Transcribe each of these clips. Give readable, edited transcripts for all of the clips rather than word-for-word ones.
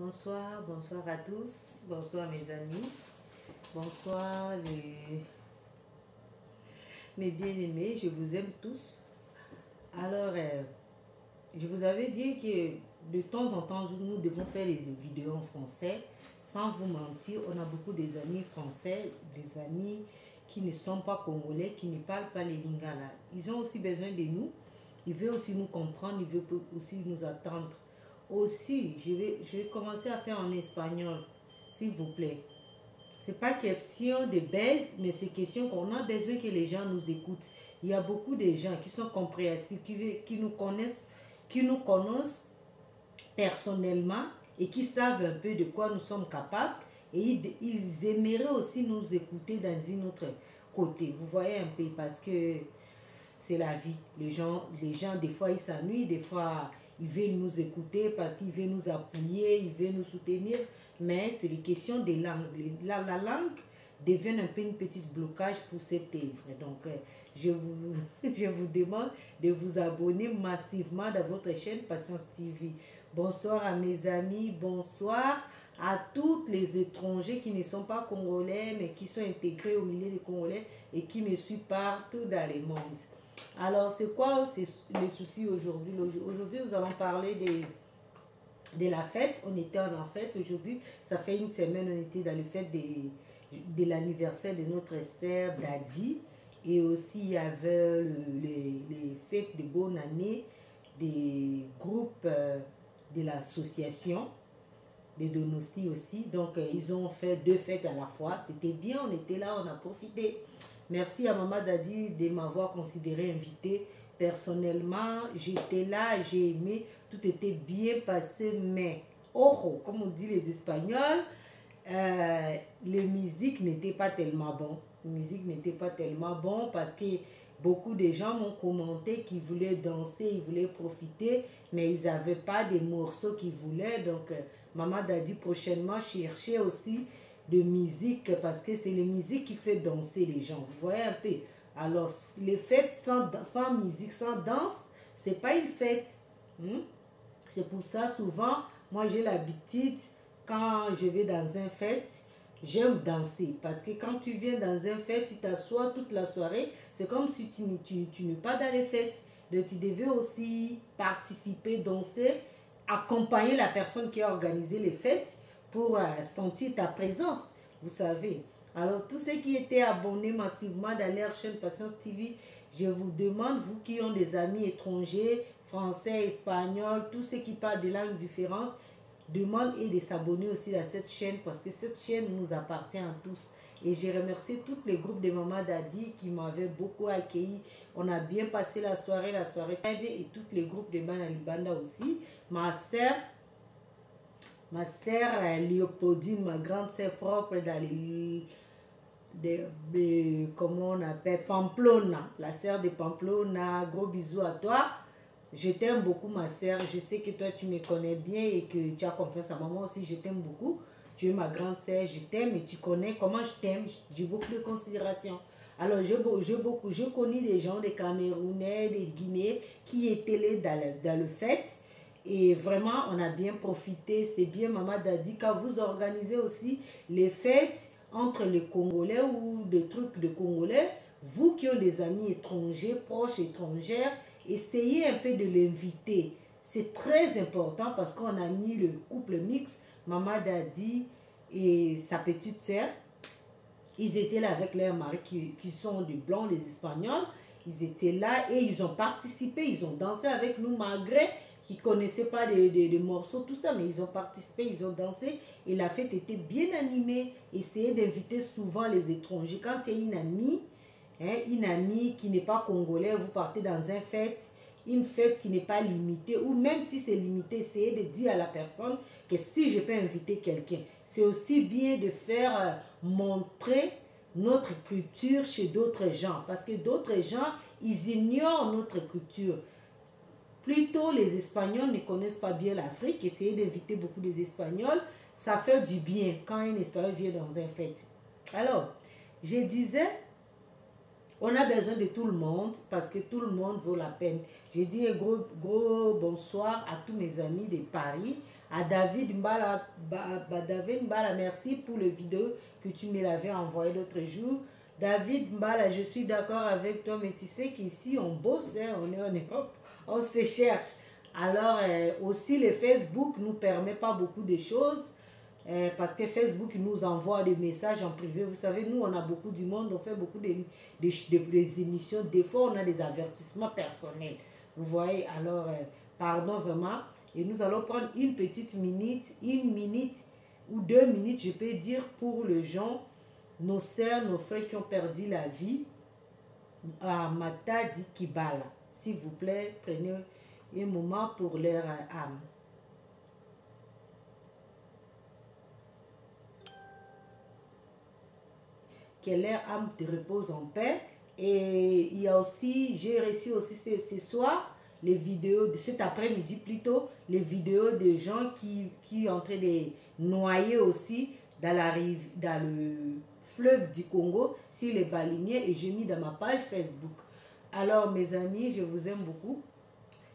Bonsoir, bonsoir à tous, bonsoir mes amis, bonsoir mes bien-aimés, je vous aime tous. Alors, je vous avais dit que de temps en temps, nous devons faire les vidéos en français. Sans vous mentir, on a beaucoup des amis français, des amis qui ne sont pas congolais, qui ne parlent pas les lingala. Ils ont aussi besoin de nous, ils veulent aussi nous comprendre, ils veulent aussi nous attendre. Aussi, je vais commencer à faire en espagnol, s'il vous plaît. C'est pas question de baisse, mais c'est question qu'on a besoin que les gens nous écoutent. Il y a beaucoup de gens qui sont compréhensifs, qui nous connaissent personnellement et qui savent un peu de quoi nous sommes capables. Et ils aimeraient aussi nous écouter dans une autre côté. Vous voyez un peu, parce que c'est la vie. Les gens, des fois, ils s'ennuient, des fois, ils veulent nous écouter parce qu'ils veulent nous appuyer, ils veulent nous soutenir. Mais c'est les questions des langues. La langue devient un peu une petite blocage pour cette œuvre. Donc, je vous demande de vous abonner massivement dans votre chaîne Patience TV. Bonsoir à mes amis, bonsoir à tous les étrangers qui ne sont pas congolais, mais qui sont intégrés au milieu des Congolais et qui me suivent partout dans le monde. Alors, c'est quoi les soucis aujourd'hui? Aujourd'hui, nous allons parler de la fête. On était en fête aujourd'hui. Ça fait une semaine, on était dans le fête de l'anniversaire de notre sœur Dadi. Et aussi, il y avait les fêtes de bonne année des groupes de l'association, des donostis aussi. Donc, ils ont fait 2 fêtes à la fois. C'était bien, on était là, on a profité. Merci à Maman Dadi de m'avoir considéré invitée. Personnellement, j'étais là, j'ai aimé, tout était bien passé, mais comme on dit les Espagnols, les musiques n'étaient pas tellement bon. Les musiques n'étaient pas tellement bon parce que beaucoup de gens m'ont commenté qu'ils voulaient danser, ils voulaient profiter, mais ils n'avaient pas des morceaux qu'ils voulaient. Donc, Maman Dadi prochainement cherchait aussi de musique parce que c'est la musique qui fait danser les gens. Vous voyez un peu. Alors, les fêtes sans musique, sans danse, c'est pas une fête. C'est pour ça, souvent, moi j'ai l'habitude, quand je vais dans une fête, j'aime danser. Parce que quand tu viens dans une fête, tu t'assois toute la soirée, c'est comme si tu n'es pas dans les fêtes. Donc, tu devais aussi participer, danser, accompagner la personne qui a organisé les fêtes pour sentir ta présence, vous savez. Alors, tous ceux qui étaient abonnés massivement dans leur chaîne Patience TV, je vous demande, vous qui ont des amis étrangers, français, espagnols, tous ceux qui parlent des langues différentes, demande et de s'abonner aussi à cette chaîne parce que cette chaîne nous appartient à tous. Et j'ai remercié tous les groupes de Maman Dadi qui m'avaient beaucoup accueilli. On a bien passé la soirée très bien, et tous les groupes de Banalibanda aussi. Ma sœur Léopoldine, ma grande sœur propre dans comment on appelle, Pamplona, la sœur de Pamplona, gros bisous à toi. Je t'aime beaucoup ma sœur, je sais que toi tu me connais bien et que tu as confiance à maman aussi, je t'aime beaucoup. Tu es ma grande sœur, je t'aime et tu connais comment je t'aime, j'ai beaucoup de considération. Alors je connais des gens, des Camerounais, des Guinéens qui étaient là dans le fête. Et vraiment, on a bien profité. C'est bien, Maman Dadi, quand vous organisez aussi les fêtes entre les Congolais ou des trucs de Congolais, vous qui avez des amis étrangers, proches étrangères, essayez un peu de l'inviter. C'est très important parce qu'on a mis le couple mixte, Maman Dadi et sa petite sœur. Ils étaient là avec leurs maris qui sont des blancs, les Espagnols. Ils étaient là et ils ont participé, ils ont dansé avec nous malgré qui ne connaissaient pas des morceaux, tout ça, mais ils ont participé, ils ont dansé et la fête était bien animée. Essayez d'inviter souvent les étrangers. Quand il y a une amie qui n'est pas congolaise, vous partez dans une fête qui n'est pas limitée, ou même si c'est limité, essayez de dire à la personne que si je peux inviter quelqu'un, c'est aussi bien de faire montrer notre culture chez d'autres gens, parce que d'autres gens, ils ignorent notre culture. Plutôt, les Espagnols ne connaissent pas bien l'Afrique. Essayez d'inviter beaucoup des Espagnols. Ça fait du bien quand un Espagnol vient dans une fête. Alors, je disais, On a besoin de tout le monde parce que tout le monde vaut la peine. Je dis un gros bonsoir à tous mes amis de Paris. À David Mbala, David Mbala, merci pour le vidéo que tu me l'avais envoyé l'autre jour. David Mbala, je suis d'accord avec toi, mais tu sais qu'ici on bosse, hein, on est en Europe, on se cherche. Alors aussi le Facebook ne nous permet pas beaucoup de choses. Parce que Facebook nous envoie des messages en privé. Vous savez, nous, on a beaucoup du monde, on fait beaucoup des émissions. Des fois, on a des avertissements personnels. Vous voyez, alors, pardon vraiment. Et nous allons prendre une petite minute, 1 minute ou 2 minutes, je peux dire, pour les gens, nos sœurs, nos frères qui ont perdu la vie à Matadi Kibala. S'il vous plaît, prenez un moment pour leur âme. Que leur âme te repose en paix. Et il y a aussi, j'ai reçu aussi ce soir les vidéos, de cet après-midi plutôt, les vidéos de gens qui sont en train de noyer aussi dans le fleuve du Congo, sur les baleiniers, et j'ai mis dans ma page Facebook. Alors mes amis, je vous aime beaucoup.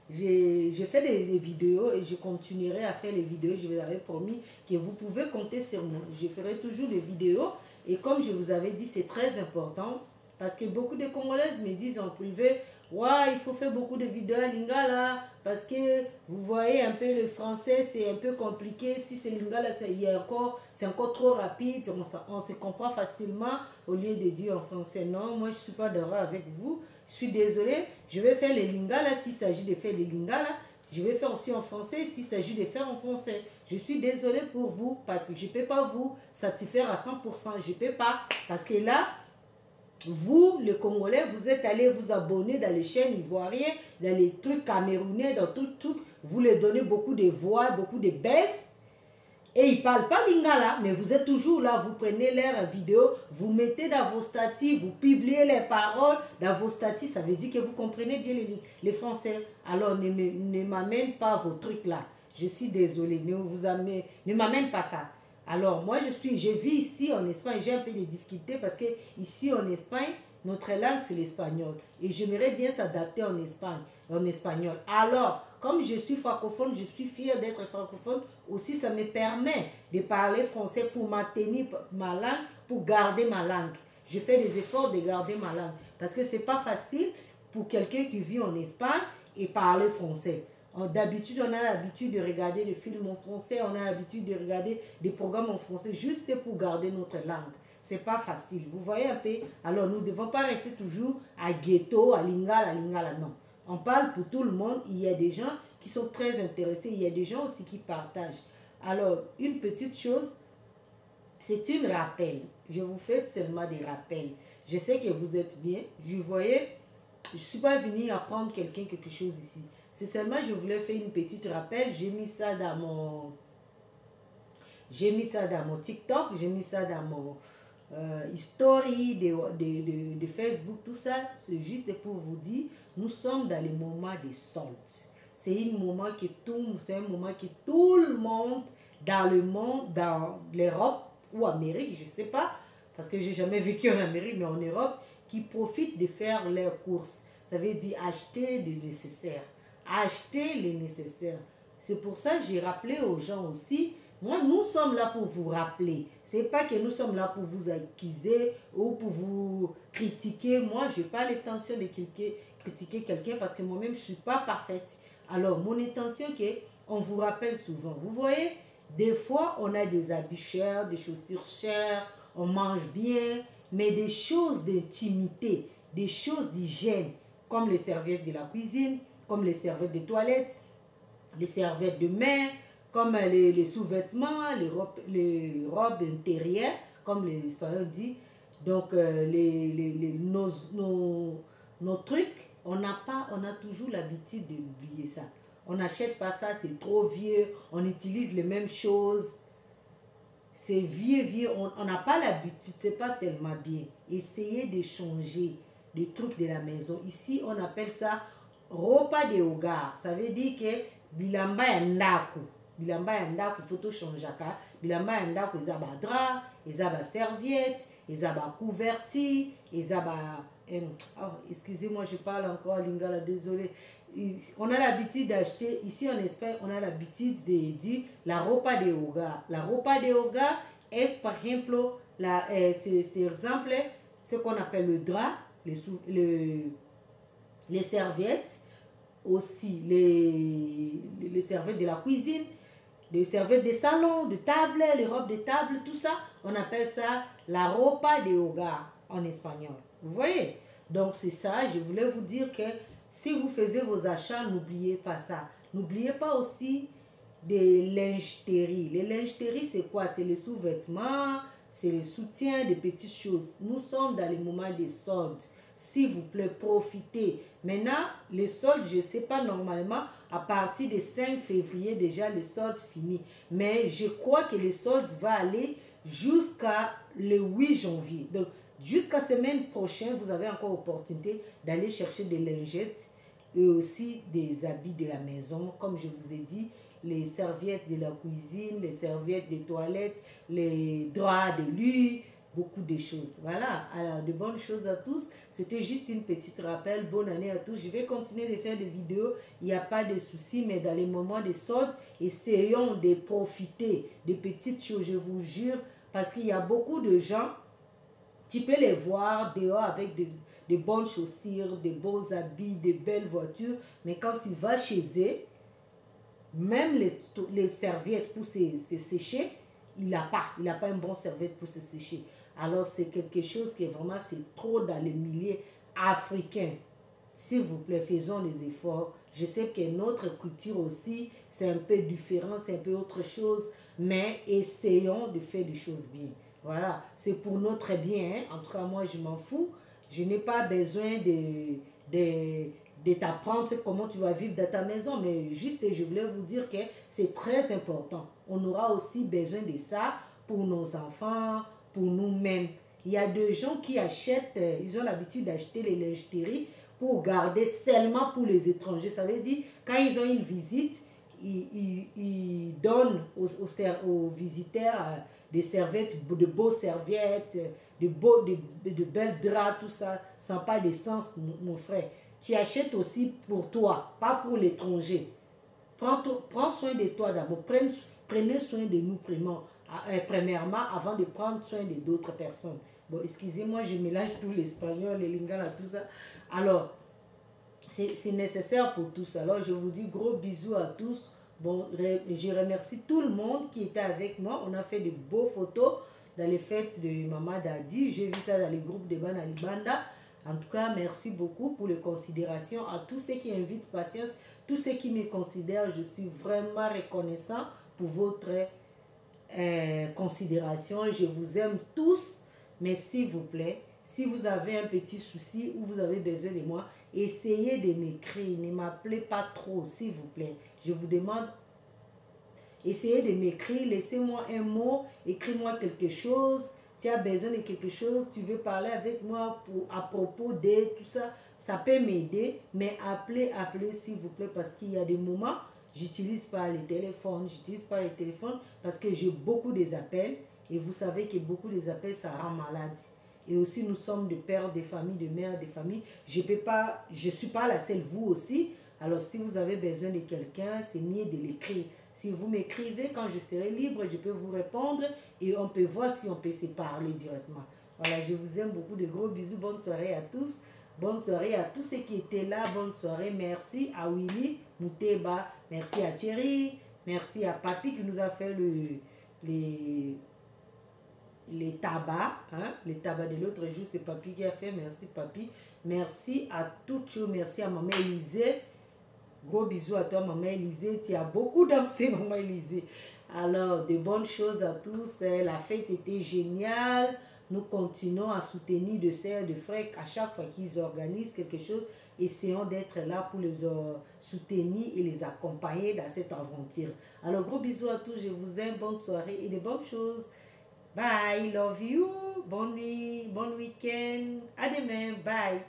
J'ai fait des vidéos et je continuerai à faire les vidéos. Je vous avais promis que vous pouvez compter sur moi. Je ferai toujours des vidéos. Et comme je vous avais dit, c'est très important. Parce que beaucoup de Congolaises me disent en privé, ouais, il faut faire beaucoup de vidéos à Lingala. Parce que vous voyez un peu le français, c'est un peu compliqué. Si c'est Lingala, c'est encore trop rapide. On se comprend facilement au lieu de dire en français. Non, moi je ne suis pas d'accord avec vous. Je suis désolée, je vais faire les Lingala s'il s'agit de faire les Lingala. Je vais faire aussi en français s'il s'agit de faire en français. Je suis désolée pour vous parce que je ne peux pas vous satisfaire à 100%. Je ne peux pas parce que là, vous, les Congolais, vous êtes allés vous abonner dans les chaînes ivoiriennes, dans les trucs camerounais, dans tout truc. Vous leur donnez beaucoup de voix, beaucoup de baisses. Et ils ne parlent pas lingala, mais vous êtes toujours là, vous prenez leurs vidéos, vous mettez dans vos statuts, vous publiez les paroles dans vos statuts, ça veut dire que vous comprenez bien les français. Alors ne m'amène pas vos trucs là. Je suis désolée, ne m'amène pas ça. Alors moi je vis ici en Espagne, j'ai un peu de difficultés parce que ici en Espagne, notre langue c'est l'espagnol. Et j'aimerais bien s'adapter en espagnol. Alors, comme je suis francophone, je suis fière d'être francophone. Aussi, ça me permet de parler français pour maintenir ma langue, pour garder ma langue. Je fais des efforts de garder ma langue. Parce que ce n'est pas facile pour quelqu'un qui vit en Espagne et parler français. D'habitude, on a l'habitude de regarder des films en français, on a l'habitude de regarder des programmes en français juste pour garder notre langue. C'est pas facile. Vous voyez un peu? Alors, nous ne devons pas rester toujours à ghetto, à lingala, non. On parle pour tout le monde. Il y a des gens qui sont très intéressés. Il y a des gens aussi qui partagent. Alors, une petite chose, c'est un rappel. Je vous fais seulement des rappels. Je sais que vous êtes bien. Vous voyez, je ne suis pas venue apprendre quelque chose ici. C'est seulement, je voulais faire une petite rappel. J'ai mis ça dans mon TikTok. J'ai mis ça dans mon story de Facebook, tout ça. C'est juste pour vous dire, nous sommes dans les moments de soldes. C'est un moment que tout le monde dans le monde, dans l'Europe ou Amérique, je ne sais pas, parce que j'ai jamais vécu en Amérique, mais en Europe, qui profitent de faire leurs courses. Ça veut dire acheter le nécessaire. Acheter le nécessaire. C'est pour ça que j'ai rappelé aux gens aussi. Moi, nous sommes là pour vous rappeler. Ce n'est pas que nous sommes là pour vous accuser ou pour vous critiquer. Moi, je n'ai pas l'intention de critiquer quelqu'un parce que moi-même, je ne suis pas parfaite. Alors, mon intention, c'est qu'on vous rappelle souvent. Vous voyez, des fois, on a des habits chers, des chaussures chères, on mange bien, mais des choses d'intimité, des choses d'hygiène, comme les serviettes de la cuisine, comme les serviettes de toilette, les serviettes de main, comme les sous-vêtements, les robes intérieures, comme les Espagnols disent. Donc, nos trucs, on a toujours l'habitude d'oublier ça. On n'achète pas ça, c'est trop vieux, on utilise les mêmes choses. C'est vieux, on n'a pas l'habitude, c'est pas tellement bien. Essayez de changer des trucs de la maison. Ici, on appelle ça repas de hogar. Ça veut dire que bilamba ya ndako. Bilamba ya ndako, il faut tout changer. Bilamba ya ndako, ils ont des draps, ils ont des serviettes, ils ont des couvertures, ils ont oh, excusez-moi, je parle encore lingala, désolé. On a l'habitude d'acheter, ici en Espagne, on a l'habitude de dire la ropa de hogar. La ropa de hogar est par exemple, c'est exemple, ce qu'on appelle le drap, les serviettes, aussi les serviettes de la cuisine, les serviettes de salon, de table, les robes de table, tout ça, on appelle ça la ropa de hogar en espagnol. Vous voyez? Donc c'est ça, je voulais vous dire que si vous faisiez vos achats, n'oubliez pas ça. N'oubliez pas aussi des lingeteries. Les lingeteries, c'est quoi? C'est les sous-vêtements, c'est les soutiens, des petites choses. Nous sommes dans les moments des soldes. S'il vous plaît, profitez. Maintenant, les soldes, je ne sais pas, normalement, à partir du 5 février, déjà, les soldes finis. Mais je crois que les soldes vont aller jusqu'à le 8 janvier. Donc, jusqu'à semaine prochaine, vous avez encore l'opportunité d'aller chercher des lingettes et aussi des habits de la maison. Comme je vous ai dit, les serviettes de la cuisine, les serviettes des toilettes, les draps de lit, beaucoup de choses. Voilà, alors de bonnes choses à tous. C'était juste une petite rappel. Bonne année à tous. Je vais continuer de faire des vidéos. Il n'y a pas de souci, mais dans les moments de soldes, essayons de profiter des petites choses, je vous jure, parce qu'il y a beaucoup de gens, tu peux les voir dehors avec des bonnes chaussures, des beaux habits, des belles voitures, mais quand tu vas chez eux, même les serviettes pour se sécher, il n'a pas une bonne serviette pour se sécher. Alors c'est quelque chose qui est vraiment, c'est trop dans le milieu africain. S'il vous plaît, faisons les efforts. Je sais que notre culture aussi, c'est un peu différent, c'est un peu autre chose, mais essayons de faire des choses bien. Voilà, c'est pour notre bien, hein. En tout cas, moi, je m'en fous. Je n'ai pas besoin de t'apprendre comment tu vas vivre dans ta maison, mais juste, je voulais vous dire que c'est très important. On aura aussi besoin de ça pour nos enfants, pour nous-mêmes. Il y a des gens qui achètent, ils ont l'habitude d'acheter les lingeteries pour garder seulement pour les étrangers. Ça veut dire, quand ils ont une visite, ils donnent aux visiteurs des serviettes, de beaux serviettes, de belles draps, tout ça, sans pas de sens, mon frère. Tu achètes aussi pour toi, pas pour l'étranger. Prends soin de toi d'abord. Prenez soin de nous premièrement avant de prendre soin d'autres personnes. Bon, excusez-moi, je mélange tout l'espagnol, les lingala, tout ça. Alors, c'est nécessaire pour tous. Alors, je vous dis gros bisous à tous. Bon, je remercie tout le monde qui était avec moi. On a fait de beaux photos dans les fêtes de Maman Dadi. J'ai vu ça dans les groupes de Banalibanda. En tout cas, merci beaucoup pour les considérations. À tous ceux qui invitent patience, tous ceux qui me considèrent, je suis vraiment reconnaissant pour votre considération. Je vous aime tous, mais s'il vous plaît, si vous avez un petit souci ou vous avez besoin de moi, essayez de m'écrire. Ne m'appelez pas trop, s'il vous plaît. Je vous demande, essayez de m'écrire. Laissez-moi un mot, écris-moi quelque chose. Tu as besoin de quelque chose, tu veux parler avec moi à propos de tout ça, ça peut m'aider, mais appelez s'il vous plaît, parce qu'il y a des moments, j'utilise pas les téléphones, parce que j'ai beaucoup des appels, et vous savez que beaucoup des appels, ça rend malade. Et aussi, nous sommes des pères de famille, de mères de famille, je suis pas la seule, vous aussi. Alors, si vous avez besoin de quelqu'un, c'est mieux de l'écrire. Si vous m'écrivez, quand je serai libre, je peux vous répondre et on peut voir si on peut se parler directement. Voilà, je vous aime beaucoup. De gros bisous. Bonne soirée à tous. Bonne soirée à tous ceux qui étaient là. Bonne soirée. Merci à Willy Mouteba. Merci à Thierry. Merci à Papi qui nous a fait les tabacs. Hein? Les tabacs de l'autre jour, c'est Papi qui a fait. Merci Papi. Merci à toutes. Merci à Maman Élisée. Gros bisous à toi, Maman Élisée. Tu as beaucoup dansé, Maman Élisée. Alors, de bonnes choses à tous. La fête était géniale. Nous continuons à soutenir de sœurs, de frères. À chaque fois qu'ils organisent quelque chose, essayons d'être là pour les soutenir et les accompagner dans cette aventure. Alors, gros bisous à tous. Je vous aime. Bonne soirée et de bonnes choses. Bye. Love you. Bonne nuit. Bon week-end. À demain. Bye.